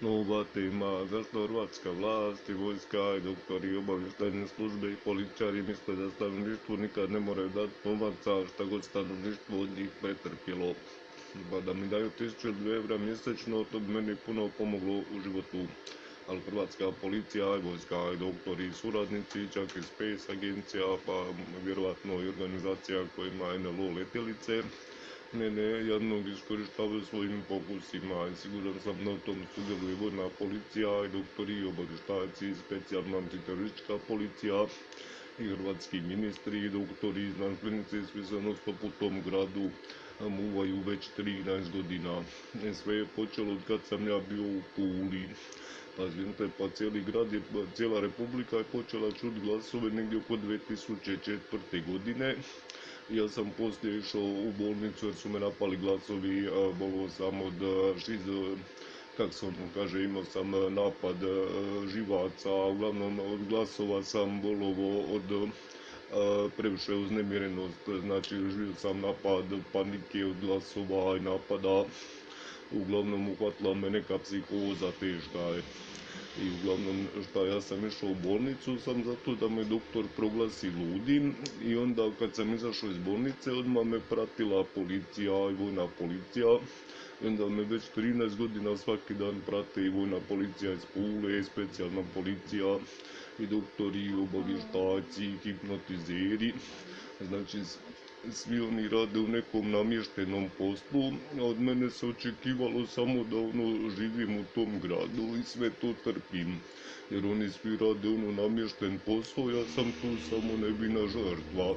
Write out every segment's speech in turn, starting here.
Nova tema, zašto hrvatska vlast i vojska i doktori obavještajne službe i političari misle da stanovništvu nikad ne moraju dati novaca šta god stanovništvo od njih pretrpjelo. Pa da mi daju 1000 € mjesečno, to bi meni puno pomoglo u životu. Ali hrvatska policija, vojska i doktori i suradnici, čak i Space agencija, pa vjerojatno i organizacija koja ima NLO letjelice, mene jednog iskorištavaju svojim pokusima i siguran sam da u tom sudjeluje vojna policija i doktori i obavještajci, specijalna antiteroristička policija i hrvatski ministri i doktori i znanstvenici, svi se non stop u tom gradu muvaju već 13 godina. Sve je počelo od kad sam ja bio u Puli. Pa cijeli grad je, cijela republika je počela čuti glasove negdje oko 2004. godine. Ja sam poslije išao u bolnicu jer su me napali glasovi, bolo sam od kak se ono kaže, imao sam napad živaca, uglavnom od glasova sam bolovo od previše uznemirenost, znači živio sam napad panike od glasova i napada, uglavnom uhvatila me neka psihoza teška je. I uglavnom ja sam išao u bolnicu sam zato da me doktor proglasi ludim i onda kad sam izašao iz bolnice odmah me pratila policija i vojna policija. I onda me već 13 godina svaki dan prate i vojna policija iz Pule, i specijalna policija i doktori, i obavještajci, i hipnotizeri. Znači svi oni rade u nekom namještenom poslu, a od mene se očekivalo samo da živim u tom gradu i sve to trpim. Jer oni svi rade namješten posao, ja sam tu samo nevina žrtva.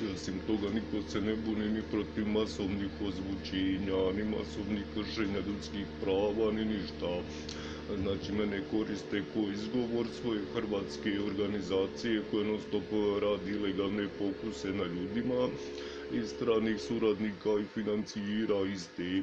I osim toga niko se ne buni ni protiv masovnih ozvučenja, ni masovnih kršenja ljudskih prava, ni ništa. Znači mene koriste ko izgovor svoje hrvatske organizacije koje non stop radi ilegalne pokuse na ljudima i stranih suradnika i financira iste.